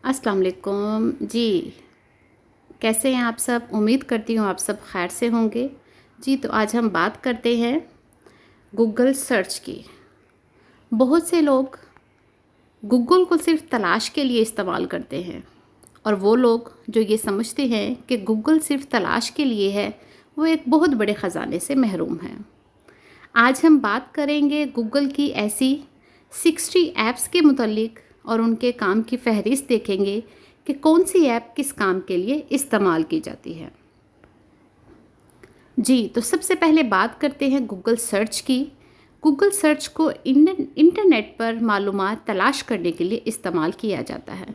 अस्सलाम वालेकुम जी। कैसे हैं आप सब? उम्मीद करती हूँ आप सब खैर से होंगे जी। तो आज हम बात करते हैं गूगल सर्च की। बहुत से लोग गूगल को सिर्फ तलाश के लिए इस्तेमाल करते हैं और वो लोग जो ये समझते हैं कि गूगल सिर्फ तलाश के लिए है, वो एक बहुत बड़े ख़जाने से महरूम हैं। आज हम बात करेंगे गूगल की ऐसी 60 ऐप्स के मुतालिक और उनके काम की फहरिस्त देखेंगे कि कौन सी ऐप किस काम के लिए इस्तेमाल की जाती है जी। तो सबसे पहले बात करते हैं गूगल सर्च की। गूगल सर्च को इंटरनेट पर मालूमात तलाश करने के लिए इस्तेमाल किया जाता है।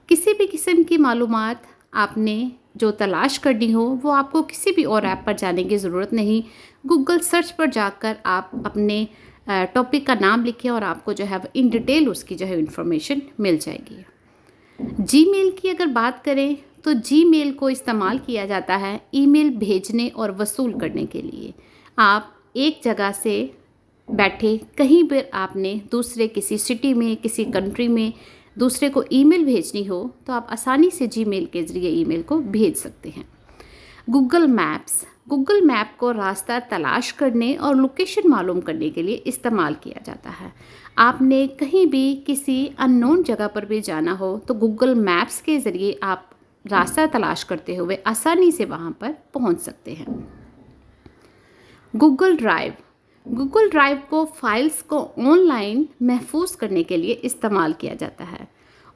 किसी भी किस्म की मालूमात आपने जो तलाश करनी हो, वो आपको किसी भी और ऐप पर जाने की ज़रूरत नहीं। गूगल सर्च पर जाकर आप अपने टॉपिक का नाम लिखें और आपको जो है इन डिटेल उसकी जो है इन्फॉर्मेशन मिल जाएगी। जीमेल की अगर बात करें तो जीमेल को इस्तेमाल किया जाता है ईमेल भेजने और वसूल करने के लिए। आप एक जगह से बैठे कहीं पर आपने दूसरे किसी सिटी में, किसी कंट्री में दूसरे को ईमेल भेजनी हो तो आप आसानी से जीमेल के ज़रिए ईमेल को भेज सकते हैं। गूगल मैप को रास्ता तलाश करने और लोकेशन मालूम करने के लिए इस्तेमाल किया जाता है। आपने कहीं भी किसी अननोन जगह पर भी जाना हो तो गूगल मैप्स के ज़रिए आप रास्ता तलाश करते हुए आसानी से वहाँ पर पहुँच सकते हैं। गूगल ड्राइव को फाइल्स को ऑनलाइन महफूज करने के लिए इस्तेमाल किया जाता है।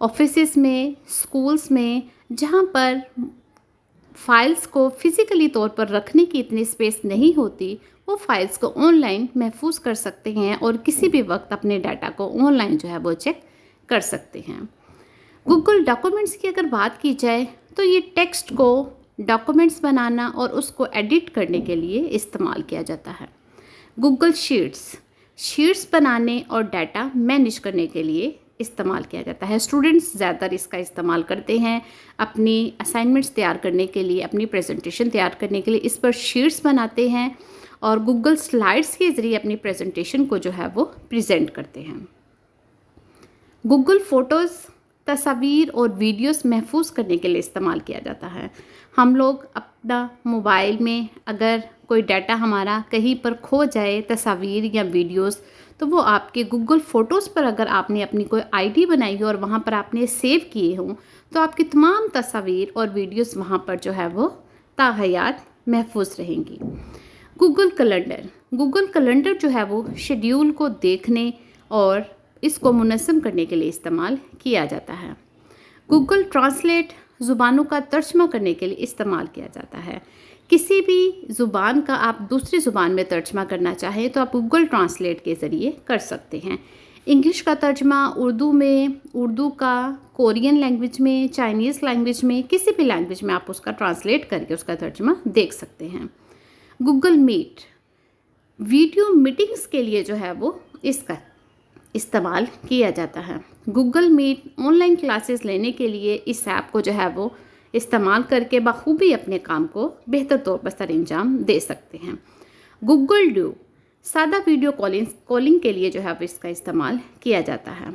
ऑफिसेस में, स्कूल्स में, जहाँ पर फाइल्स को फ़िज़िकली तौर पर रखने की इतनी स्पेस नहीं होती, वो फाइल्स को ऑनलाइन महफूज कर सकते हैं और किसी भी वक्त अपने डाटा को ऑनलाइन जो है वो चेक कर सकते हैं। गूगल डॉक्यूमेंट्स की अगर बात की जाए तो ये टेक्स्ट को डॉक्यूमेंट्स बनाना और उसको एडिट करने के लिए इस्तेमाल किया जाता है। गूगल शीट्स बनाने और डाटा मैनेज करने के लिए इस्तेमाल किया जाता है। स्टूडेंट्स ज़्यादातर इसका इस्तेमाल करते हैं अपनी असाइनमेंट्स तैयार करने के लिए, अपनी प्रेजेंटेशन तैयार करने के लिए इस पर शीट्स बनाते हैं और गूगल स्लाइड्स के ज़रिए अपनी प्रेजेंटेशन को जो है वो प्रेजेंट करते हैं। गूगल फ़ोटोज़ तस्वीर और वीडियोस महफूज करने के लिए इस्तेमाल किया जाता है। हम लोग अपना मोबाइल में अगर कोई डाटा हमारा कहीं पर खो जाए, तस्वीर या वीडियोस, तो वो आपके गूगल फ़ोटोज़ पर अगर आपने अपनी कोई आईडी बनाई हो और वहाँ पर आपने सेव किए हों तो आपकी तमाम तस्वीर और वीडियोस वहाँ पर जो है वो ताहयात महफूज रहेंगी। गूगल कैलेंडर जो है वो शेड्यूल को देखने और इसको मुनज़्ज़म करने के लिए इस्तेमाल किया जाता है। गूगल ट्रांसलेट ज़ुबानों का तर्जमा करने के लिए इस्तेमाल किया जाता है। किसी भी ज़ुबान का आप दूसरी ज़ुबान में तर्जमा करना चाहें तो आप गूगल ट्रांसलेट के ज़रिए कर सकते हैं। इंग्लिश का तर्जमा उर्दू में, उर्दू का कोरियन लैंग्वेज में, चाइनीज़ लैंग्वेज में, किसी भी लैंग्वेज में आप उसका ट्रांसलेट करके उसका तर्जमा देख सकते हैं। गूगल मीट वीडियो मीटिंग्स के लिए जो है वो इसका इस्तेमाल किया जाता है। गूगल मीट ऑनलाइन क्लासेस लेने के लिए इस ऐप को जो है वो इस्तेमाल करके बखूबी अपने काम को बेहतर तौर पर सर अंजाम दे सकते हैं। गूगल ड्यू सादा वीडियो कॉलिंग के लिए जो है वो इसका इस्तेमाल किया जाता है।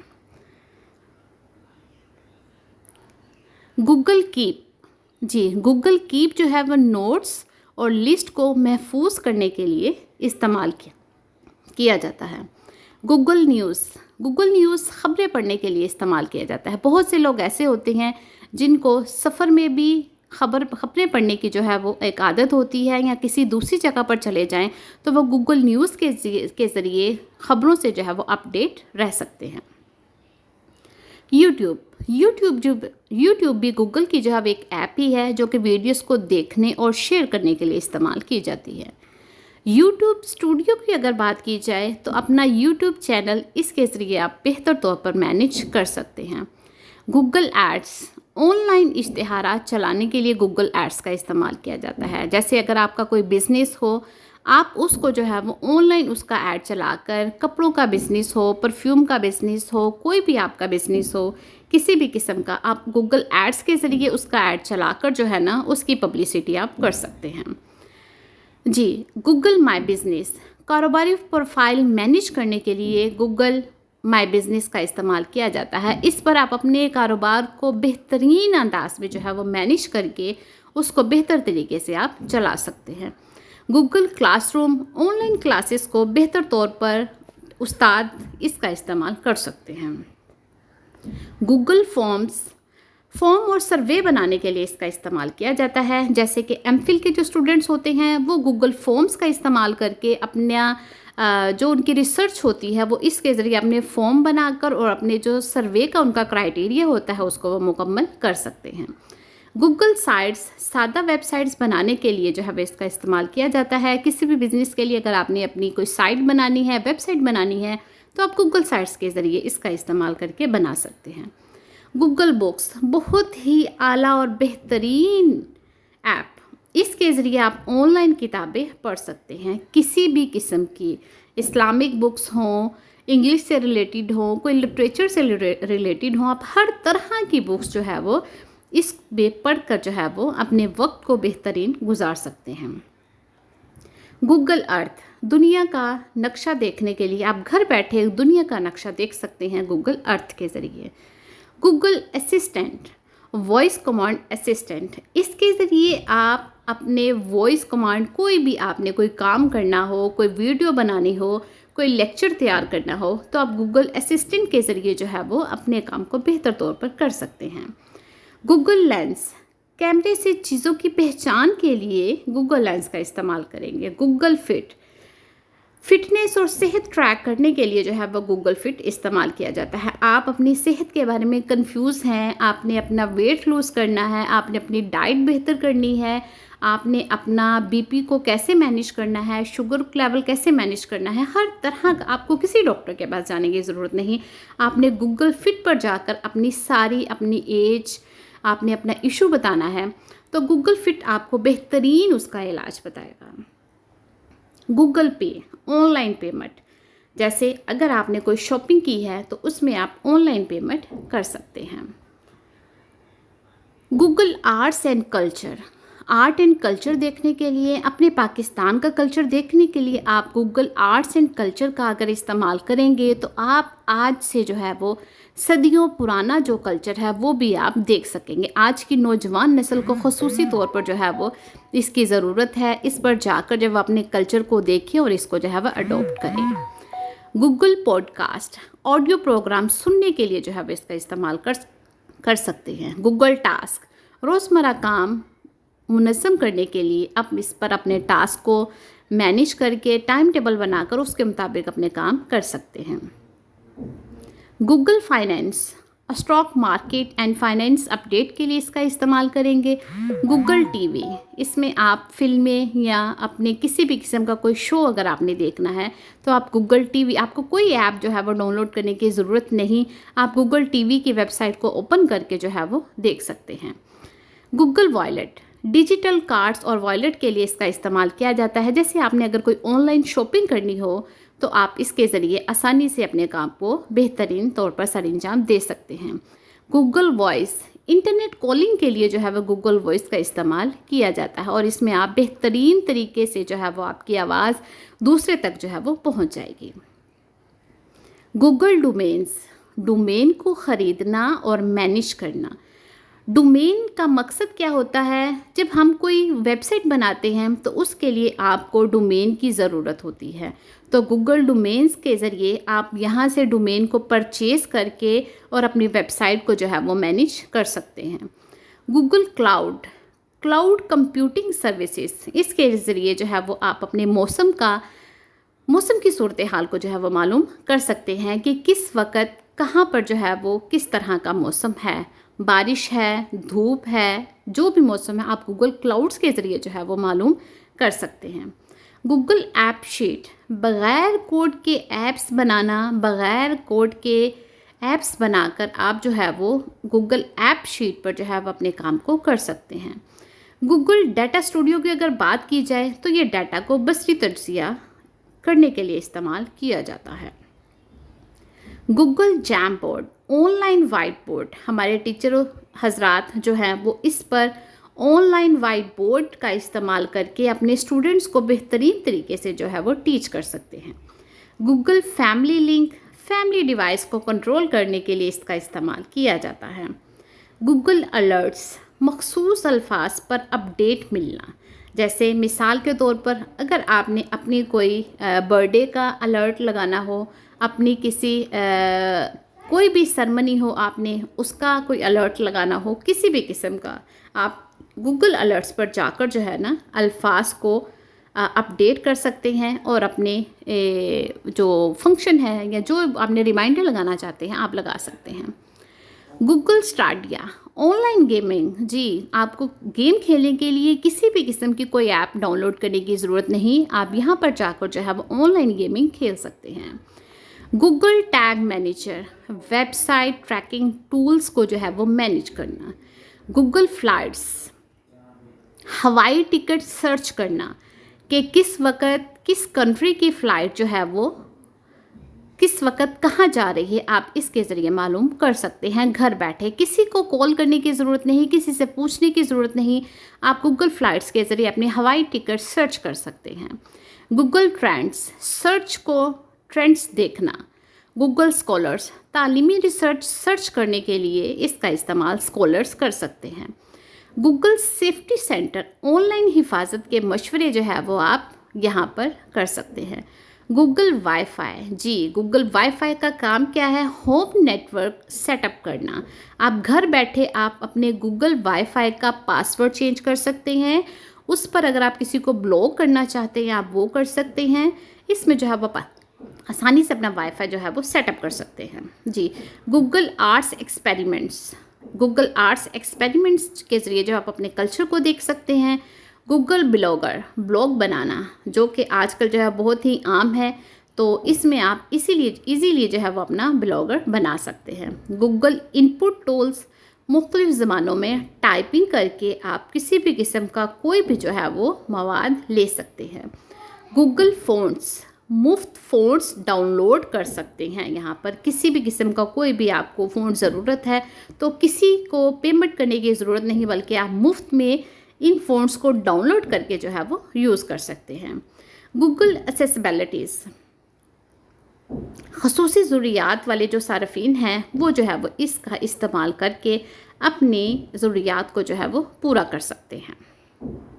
गूगल कीप जो है वो नोट्स और लिस्ट को महफूज करने के लिए इस्तेमाल किया जाता है। गूगल न्यूज़ खबरें पढ़ने के लिए इस्तेमाल किया जाता है। बहुत से लोग ऐसे होते हैं जिनको सफ़र में भी खबरें पढ़ने की जो है वो एक आदत होती है, या किसी दूसरी जगह पर चले जाएं तो वो गूगल न्यूज़ के ज़रिए ख़बरों से जो है वो अपडेट रह सकते हैं। यूट्यूब भी गूगल की जो है एक ऐप ही है जो कि वीडियोस को देखने और शेयर करने के लिए इस्तेमाल की जाती है। यूट्यूब स्टूडियो की अगर बात की जाए तो अपना यूट्यूब चैनल इसके ज़रिए आप बेहतर तौर पर मैनेज कर सकते हैं। गूगल एड्स ऑनलाइन इश्तिहारात चलाने के लिए गूगल एड्स का इस्तेमाल किया जाता है। जैसे अगर आपका कोई बिज़नेस हो, आप उसको जो है वो ऑनलाइन उसका ऐड चलाकर, कपड़ों का बिज़नेस हो, परफ्यूम का बिज़नेस हो, कोई भी आपका बिज़नेस हो, किसी भी किस्म का, आप गूगल एड्स के ज़रिए उसका ऐड चलाकर जो है ना उसकी पब्लिसिटी आप कर सकते हैं जी। गूगल माई बिज़नेस कारोबारी प्रोफाइल मैनेज करने के लिए गूगल माई बिज़नेस का इस्तेमाल किया जाता है। इस पर आप अपने कारोबार को बेहतरीन अंदाज में जो है वो मैनेज करके उसको बेहतर तरीके से आप चला सकते हैं। गूगल क्लासरूम ऑनलाइन क्लासेस को बेहतर तौर पर उस्ताद इसका इस्तेमाल कर सकते हैं। गूगल फॉर्म और सर्वे बनाने के लिए इसका इस्तेमाल किया जाता है। जैसे कि एमफिल के जो स्टूडेंट्स होते हैं वो गूगल फॉर्म्स का इस्तेमाल करके अपना जो उनकी रिसर्च होती है वो इसके ज़रिए अपने फॉर्म बनाकर और अपने जो सर्वे का उनका क्राइटेरिया होता है उसको वो मुकम्मल कर सकते हैं। गूगल साइट्स सादा वेबसाइट्स बनाने के लिए जो है वो इसका इस्तेमाल किया जाता है। किसी भी बिज़नेस के लिए अगर आपने अपनी कोई साइट बनानी है, वेबसाइट बनानी है, तो आप गूगल साइट्स के ज़रिए इसका इस्तेमाल करके बना सकते हैं। गूगल बुक्स बहुत ही आला और बेहतरीन ऐप, इसके ज़रिए आप ऑनलाइन किताबें पढ़ सकते हैं। किसी भी किस्म की इस्लामिक बुक्स हों, इंग्लिश से रिलेटेड हों, कोई लिटरेचर से रिलेटेड हों, आप हर तरह की बुक्स जो है वो इस पे पढ़ कर जो है वो अपने वक्त को बेहतरीन गुजार सकते हैं। गूगल अर्थ दुनिया का नक्शा देखने के लिए आप घर बैठे दुनिया का नक्शा देख सकते हैं गूगल अर्थ के ज़रिए। Google assistant voice command assistant, इसके ज़रिए आप अपने वॉइस कमांड कोई भी आपने कोई काम करना हो, कोई वीडियो बनानी हो, कोई लेक्चर तैयार करना हो, तो आप गूगल असिस्टेंट के ज़रिए जो है वो अपने काम को बेहतर तौर पर कर सकते हैं। गूगल लेंस कैमरे से चीज़ों की पहचान के लिए गूगल लेंस का इस्तेमाल करेंगे। गूगल फिटनेस और सेहत ट्रैक करने के लिए जो है वो गूगल फिट इस्तेमाल किया जाता है। आप अपनी सेहत के बारे में कंफ्यूज हैं, आपने अपना वेट लूज़ करना है, आपने अपनी डाइट बेहतर करनी है, आपने अपना बीपी को कैसे मैनेज करना है, शुगर लेवल कैसे मैनेज करना है, हर तरह का आपको किसी डॉक्टर के पास जाने की ज़रूरत नहीं। आपने गूगल फिट पर जाकर अपनी एज, आपने अपना इशू बताना है, तो गूगल फिट आपको बेहतरीन उसका इलाज बताएगा। गूगल पे ऑनलाइन पेमेंट, जैसे अगर आपने कोई शॉपिंग की है तो उसमें आप ऑनलाइन पेमेंट कर सकते हैं। Google arts and culture, art and culture देखने के लिए, अपने पाकिस्तान का कल्चर देखने के लिए आप गूगल आर्ट्स एंड कल्चर का अगर इस्तेमाल करेंगे तो आप आज से जो है वो सदियों पुराना जो कल्चर है वो भी आप देख सकेंगे। आज की नौजवान नस्ल को ख़ुसूसी तौर पर जो है वो इसकी ज़रूरत है। इस पर जाकर जब अपने कल्चर को देखें और इसको जो है वह अडॉप्ट करें। गूगल पॉडकास्ट ऑडियो प्रोग्राम सुनने के लिए जो है वो इसका इस्तेमाल कर सकते हैं। गूगल टास्क रोज़मर्रा काम मुनज़्ज़म करने के लिए आप इस पर अपने टास्क को मैनेज करके टाइम टेबल बनाकर उसके मुताबिक अपने काम कर सकते हैं। Google finance stock market and finance update के लिए इसका इस्तेमाल करेंगे। गूगल टीवी, इसमें आप फिल्में या अपने किसी भी किस्म का कोई शो अगर आपने देखना है तो आप गूगल टीवी, आपको कोई ऐप जो है वो डाउनलोड करने की ज़रूरत नहीं, आप गूगल टीवी की वेबसाइट को ओपन करके जो है वो देख सकते हैं। गूगल वॉलेट डिजिटल कार्ड्स और वॉलेट के लिए इसका इस्तेमाल किया जाता है। जैसे आपने अगर कोई ऑनलाइन शॉपिंग करनी हो तो आप इसके ज़रिए आसानी से अपने काम को बेहतरीन तौर पर सरअंजाम दे सकते हैं। गूगल वॉइस इंटरनेट कॉलिंग के लिए जो है वो गूगल वॉइस का इस्तेमाल किया जाता है और इसमें आप बेहतरीन तरीके से जो है वो आपकी आवाज़ दूसरे तक जो है वो पहुंच जाएगी। गूगल डोमेन को ख़रीदना और मैनेज करना। डोमेन का मकसद क्या होता है? जब हम कोई वेबसाइट बनाते हैं तो उसके लिए आपको डोमेन की ज़रूरत होती है, तो गूगल डोमेन्स के ज़रिए आप यहाँ से डोमेन को परचेज़ करके और अपनी वेबसाइट को जो है वो मैनेज कर सकते हैं। गूगल क्लाउड कंप्यूटिंग सर्विसेज, इसके ज़रिए जो है वो आप अपने मौसम की सूरत हाल को जो है वो मालूम कर सकते हैं कि किस वक्त कहाँ पर जो है वो किस तरह का मौसम है, बारिश है, धूप है, जो भी मौसम है आप गूगल क्लाउड्स के ज़रिए जो है वो मालूम कर सकते हैं। गूगल ऐप शीट, बग़ैर कोड के ऐप्स बनाना, बग़ैर कोड के ऐप्स बनाकर आप जो है वो गूगल ऐप शीट पर जो है वो अपने काम को कर सकते हैं। गूगल डाटा स्टूडियो की अगर बात की जाए तो ये डाटा को बसरी तजज़िया करने के लिए इस्तेमाल किया जाता है। Google jam board online white board, हमारे टीचर हजरात जो हैं वो इस पर ऑनलाइन वाइट बोर्ड का इस्तेमाल करके अपने स्टूडेंट्स को बेहतरीन तरीके से जो है वो टीच कर सकते हैं। Google family link family device को कंट्रोल करने के लिए इसका इस्तेमाल किया जाता है। गूगल अलर्ट्स, मखसूस अल्फाज पर अपडेट मिलना, जैसे मिसाल के तौर पर अगर आपने अपनी कोई बर्थडे का अलर्ट लगाना हो, अपनी किसी कोई भी सरमनी हो, आपने उसका कोई अलर्ट लगाना हो, किसी भी किस्म का, आप गूगल अलर्ट्स पर जाकर जो है ना अल्फाज को अपडेट कर सकते हैं और अपने जो फंक्शन है या जो आपने रिमाइंडर लगाना चाहते हैं आप लगा सकते हैं। गूगल स्टाडिया, ऑनलाइन गेमिंग, जी आपको गेम खेलने के लिए किसी भी किस्म की कोई ऐप डाउनलोड करने की ज़रूरत नहीं, आप यहाँ पर जाकर जो है वो ऑनलाइन गेमिंग खेल सकते हैं। Google tag manager, website tracking tools को जो है वो मैनेज करना। गूगल फ्लाइट्स, हवाई टिकट सर्च करना कि किस वक्त किस कंट्री की फ़्लाइट जो है वो किस वक्त कहाँ जा रही है, आप इसके ज़रिए मालूम कर सकते हैं घर बैठे। किसी को कॉल करने की ज़रूरत नहीं, किसी से पूछने की ज़रूरत नहीं, आप गूगल फ्लाइट्स के ज़रिए अपनी हवाई टिकट सर्च कर सकते हैं। गूगल ट्रेंड्स, सर्च को ट्रेंड्स देखना। गूगल स्कॉलर्स, तालीमी रिसर्च सर्च करने के लिए इसका इस्तेमाल स्कॉलर्स कर सकते हैं। गूगल सेफ्टी सेंटर, ऑनलाइन हिफाजत के मशवरे जो है वो आप यहाँ पर कर सकते हैं। गूगल वाईफाई, जी गूगल वाईफाई का काम क्या है, होम नेटवर्क सेटअप करना। आप घर बैठे आप अपने गूगल वाईफाई का पासवर्ड चेंज कर सकते हैं, उस पर अगर आप किसी को ब्लॉक करना चाहते हैं आप वो कर सकते हैं। इसमें जो है वो आसानी से अपना वाईफाई जो है वो सेटअप कर सकते हैं। जी Google Arts Experiments, Google Arts Experiments के ज़रिए जो आप अपने कल्चर को देख सकते हैं। गूगल ब्लॉगर, ब्लॉग बनाना, जो कि आजकल जो है बहुत ही आम है, तो इसमें आप इजीली जो है वो अपना ब्लॉगर बना सकते हैं। गूगल इनपुट टूल्स, मुख्तलिफ़ ज़बानों में टाइपिंग करके आप किसी भी किस्म का कोई भी जो है वो मवाद ले सकते हैं। गूगल फ़ॉन्ट्स, मुफ्त फ़ॉन्ट्स डाउनलोड कर सकते हैं। यहाँ पर किसी भी किस्म का कोई भी आपको फ़ॉन्ट ज़रूरत है तो किसी को पेमेंट करने की ज़रूरत नहीं, बल्कि आप मुफ्त में इन फ़ॉन्ट्स को डाउनलोड करके जो है वो यूज़ कर सकते हैं। गूगल एक्सेसिबिलिटीज़, ख़ुसूसी ज़रूरियात वाले जो सार्फिन हैं वो जो है वो इसका इस्तेमाल करके अपनी ज़रूरियात को जो है वो पूरा कर सकते हैं।